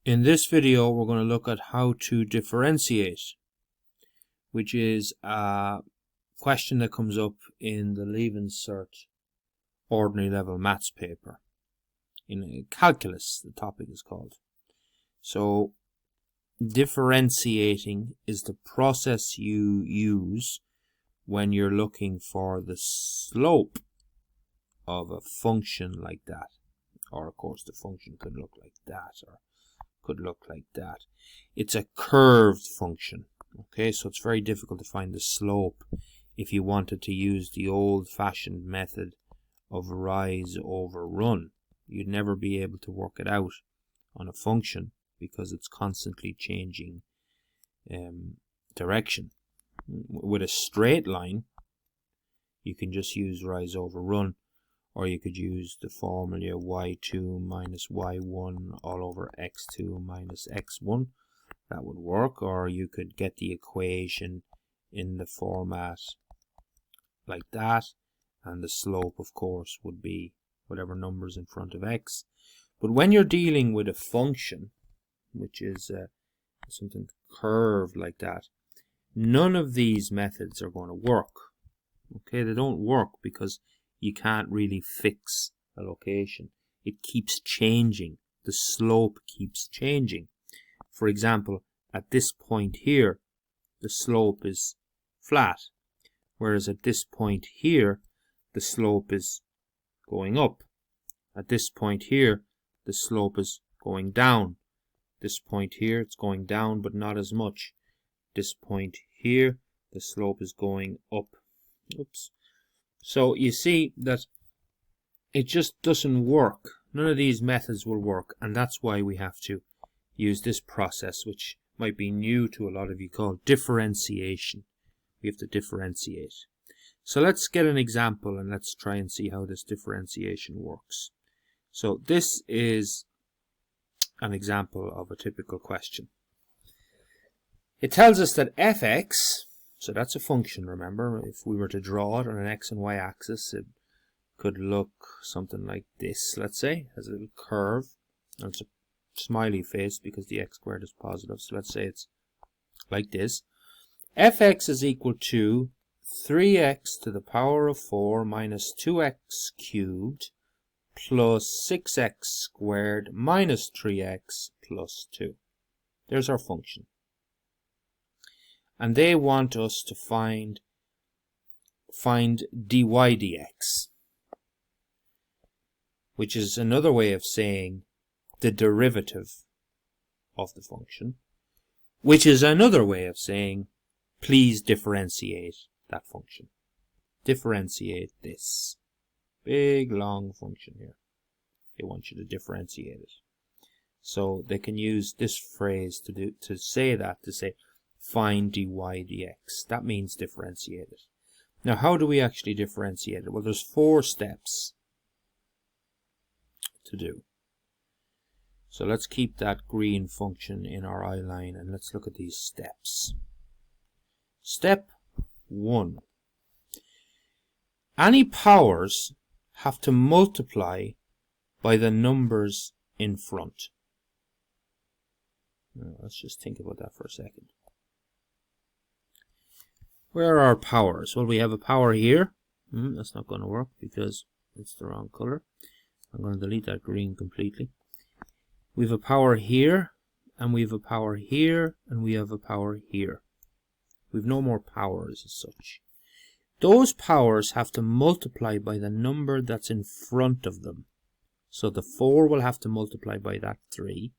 In this video, we're going to look at how to differentiate, which is a question that comes up in the Leaving Cert Ordinary Level Maths paper. In calculus, the topic is called. So, differentiating is the process you use when you're looking for the slope of a function like that. Or, of course, the function could look like that, or could look like that. It's a curved function. Okay, so it's very difficult to find the slope if you wanted to use the old-fashioned method of rise over run. You'd never be able to work it out on a function because it's constantly changing direction. With a straight line, you can just use rise over run, or you could use the formula y2 minus y1 all over x2 minus x1. That would work. Or you could get the equation in the format like that, and the slope, of course, would be whatever numbers in front of x. But when you're dealing with a function, which is something curved like that, none of these methods are going to work. Okay, they don't work because you can't really fix a location. It keeps changing. The slope keeps changing. For example, at this point here, the slope is flat, whereas at this point here, the slope is going up. At this point here, the slope is going down. This point here, it's going down, but not as much. This point here, the slope is going up. Oops. So you see that it just doesn't work. None of these methods will work, and that's why we have to use this process, which might be new to a lot of you, called differentiation. We have to differentiate. So let's get an example and let's try and see how this differentiation works. So this is an example of a typical question. It tells us that fx, so that's a function, remember. If we were to draw it on an x and y axis, it could look something like this, let's say. It has a little curve, and it's a smiley face because the x squared is positive. So let's say it's like this. Fx is equal to 3x to the power of 4 minus 2x cubed plus 6x squared minus 3x plus 2. There's our function. And they want us to find dy dx, which is another way of saying the derivative of the function, which is another way of saying please differentiate that function. Differentiate this big long function here. They want you to differentiate it. So they can use this phrase to say find dy dx. That means differentiate it. Now, how do we actually differentiate it? Well, there's 4 steps to do. So let's keep that green function in our eye line and let's look at these steps. Step 1. Any powers have to multiply by the numbers in front. Now, let's just think about that for a second. Where are our powers? Well, we have a power here. That's not going to work because it's the wrong color. I'm going to delete that green completely. We have a power here, and we have a power here, and we have a power here. We have no more powers as such. Those powers have to multiply by the number that's in front of them. So the 4 will have to multiply by that 3.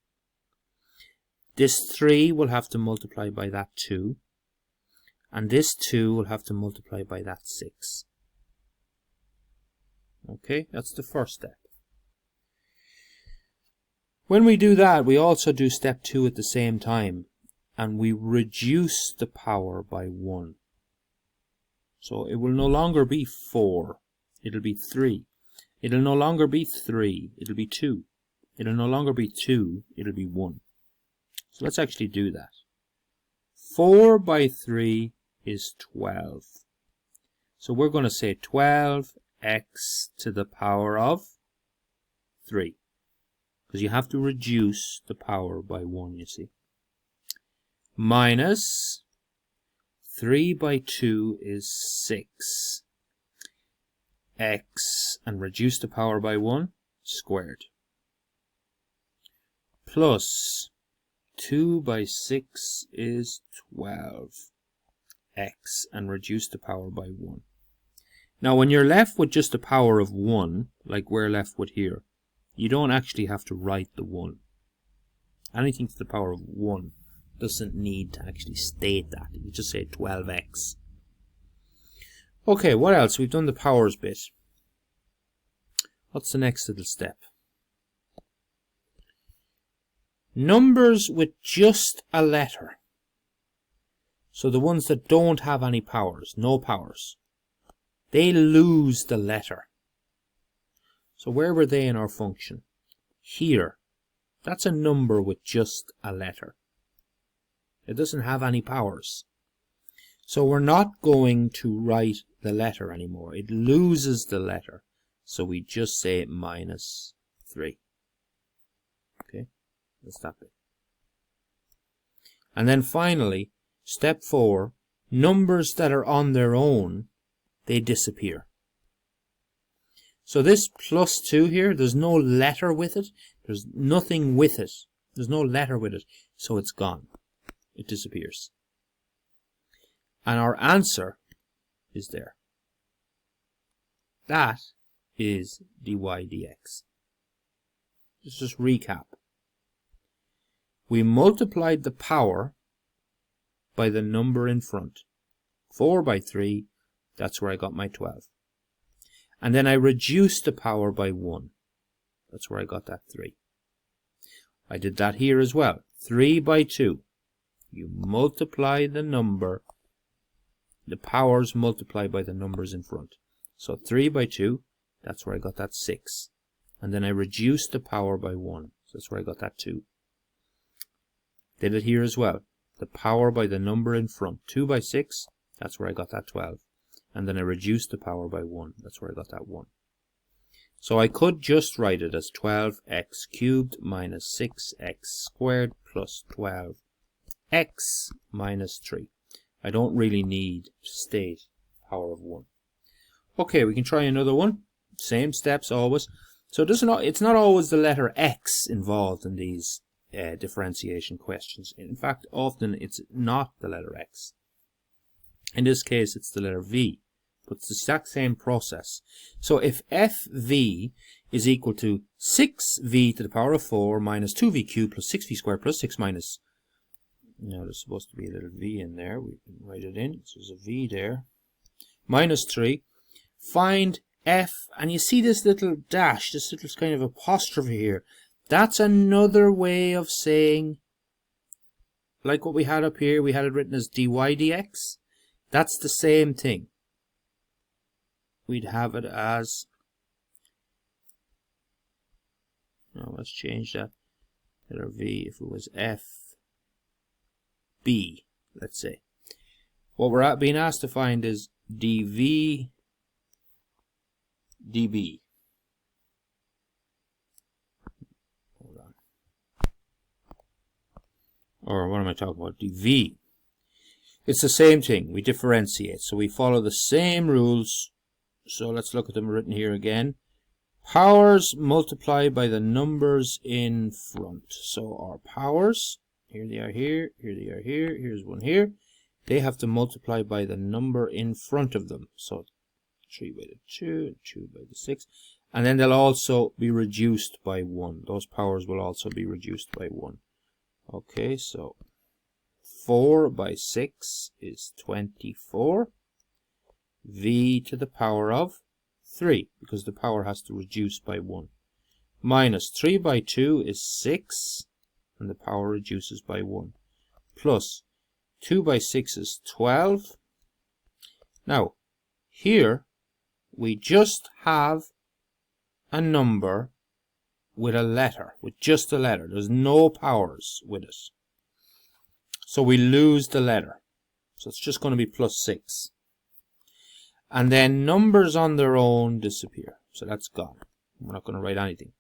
This 3 will have to multiply by that 2. And this 2 will have to multiply by that 6. Okay, that's the first step. When we do that, we also do step 2 at the same time, and we reduce the power by 1. So it will no longer be 4, it'll be 3. It'll no longer be 3, it'll be 2. It'll no longer be 2, it'll be 1. So let's actually do that. 4 by 3 is 12. So we're going to say 12x to the power of 3. because you have to reduce the power by 1, you see. Minus 3 by 2 is 6. X, and reduce the power by 1, squared. Plus 2 by 6 is 12. X, and reduce the power by 1. Now when you're left with just a power of 1, like we're left with here, you don't actually have to write the 1. Anything to the power of 1 doesn't need to actually state that. You just say 12x. Okay, what else? We've done the powers bit. What's the next little step? Numbers with just a letter. So the ones that don't have any powers, no powers, they lose the letter. So where were they in our function? Here. That's a number with just a letter. It doesn't have any powers. So we're not going to write the letter anymore. It loses the letter. So we just say minus 3. Okay, that's that bit. And then finally, step 4, numbers that are on their own, they disappear. So this plus 2 here, there's no letter with it. There's nothing with it. There's no letter with it. So it's gone. It disappears. And our answer is there. That is dy dx. Let's just recap. We multiplied the power by the number in front. 4 by 3, that's where I got my 12. And then I reduced the power by 1. That's where I got that 3. I did that here as well. 3 by 2. You multiply the number, the powers multiplied by the numbers in front. So 3 by 2, that's where I got that 6. And then I reduced the power by 1. So that's where I got that 2. Did it here as well. The power by the number in front. 2 by 6, that's where I got that 12. And then I reduced the power by 1. That's where I got that 1. So I could just write it as 12x cubed minus 6x squared plus 12x minus 3. I don't really need to state power of 1. Okay, we can try another one. Same steps always. So it's not always the letter x involved in these differentiation questions. In fact, often it's not the letter x. In this case, it's the letter v. But it's the exact same process. So if fv is equal to 6v to the power of 4 minus 2v cubed plus 6v squared plus 6 minus... Now there's supposed to be a little v in there. We can write it in. So there's a v there. Minus 3. Find f. And you see this little dash, this little kind of apostrophe here. That's another way of saying, like what we had up here, we had it written as dy dx. That's the same thing. We'd have it as, no, let's change that letter v if it was fb, let's say. What we're being asked to find is dv db. Hold on. Or what am I talking about? dv. It's the same thing. We differentiate. So we follow the same rules. So let's look at them written here again. Powers multiplied by the numbers in front. So our powers, here they are here, here they are here, here's one here. They have to multiply by the number in front of them. So 3 by the 2, and 2 by the 6. And then they'll also be reduced by 1. Those powers will also be reduced by 1. Okay, so 4 by 6 is 24. V to the power of 3, because the power has to reduce by 1. Minus 3 by 2 is 6, and the power reduces by 1. Plus 2 by 6 is 12. Now, here we just have a number with a letter, with just a letter. There's no powers with it. So we lose the letter. So it's just going to be plus 6. And then numbers on their own disappear. So that's gone. We're not going to write anything.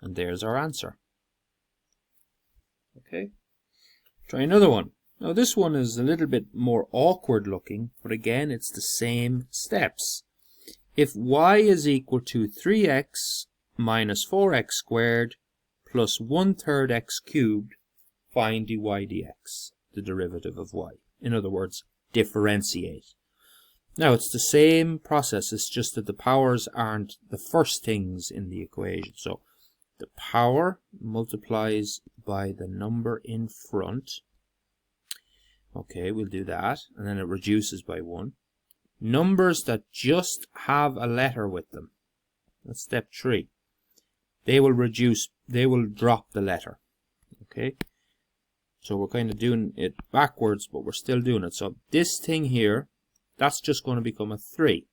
And there's our answer. Okay, try another one. Now this one is a little bit more awkward looking, but again it's the same steps. If y is equal to 3x minus 4x squared plus 1/3 x cubed, find dy dx, the derivative of y. In other words, differentiate. Now it's the same process, it's just that the powers aren't the first things in the equation. So the power multiplies by the number in front. Okay, we'll do that, and then it reduces by 1. Numbers that just have a letter with them, that's step 3. They will drop the letter. Okay, so we're kind of doing it backwards, but we're still doing it. So this thing here, that's just going to become a 3,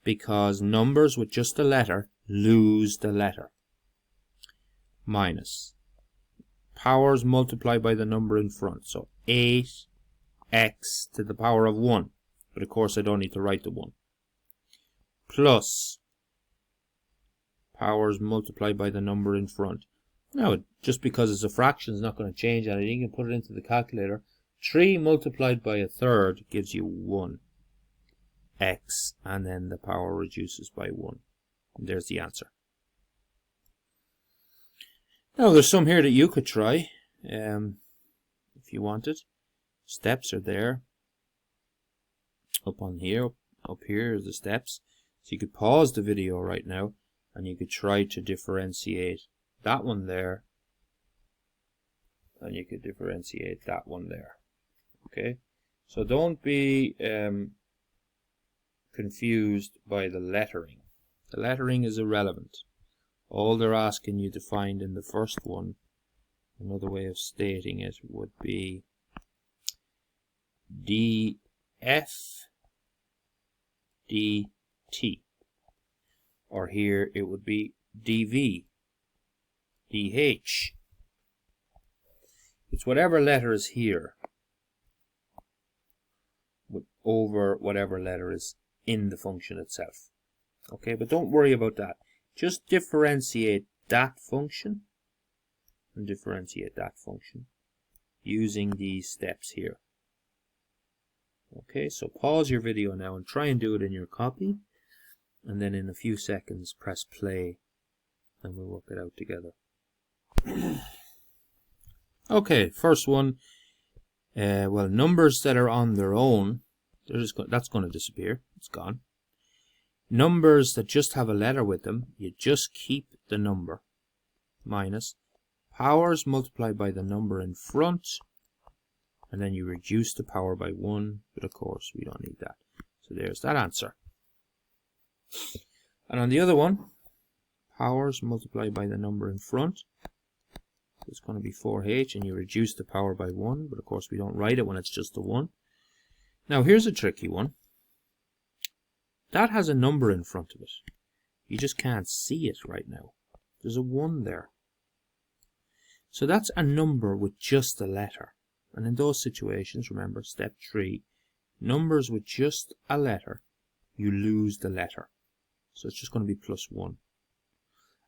because numbers with just a letter lose the letter. Minus powers multiplied by the number in front, so 8x to the power of 1, but of course I don't need to write the 1, plus powers multiplied by the number in front. Now, just because it's a fraction is not going to change anything. You can put it into the calculator. 3 multiplied by 1/3 gives you 1x, and then the power reduces by 1. And there's the answer. Now, there's some here that you could try if you wanted. Steps are there. Up here are the steps. So you could pause the video right now, and you could try to differentiate that one there, and you could differentiate that one there. Okay, so don't be confused by the lettering. The lettering is irrelevant. All they're asking you to find in the first one, another way of stating it would be df dt, or here it would be dv dh. It's whatever letter is here over whatever letter is in the function itself. Okay, but don't worry about that. Just differentiate that function and differentiate that function using these steps here. Okay, so pause your video now and try and do it in your copy, and then in a few seconds press play and we'll work it out together. Okay, first one, well, numbers that are on their own, that's going to disappear. It's gone. Numbers that just have a letter with them, you just keep the number, minus powers multiplied by the number in front, and then you reduce the power by 1, but of course we don't need that. So there's that answer. And on the other one, powers multiplied by the number in front, it's going to be 4h, and you reduce the power by 1, but of course we don't write it when it's just a 1. Now here's a tricky one. That has a number in front of it. You just can't see it right now. There's a 1 there. So that's a number with just a letter. And in those situations, remember, step 3, numbers with just a letter, you lose the letter. So it's just going to be plus 1.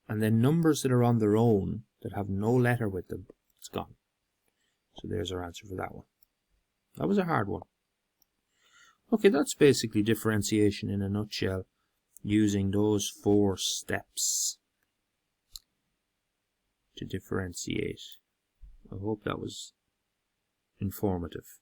And then numbers that are on their own, that have no letter with them, it's gone. So there's our answer for that one. That was a hard one. Okay, that's basically differentiation in a nutshell, using those 4 steps to differentiate. I hope that was informative.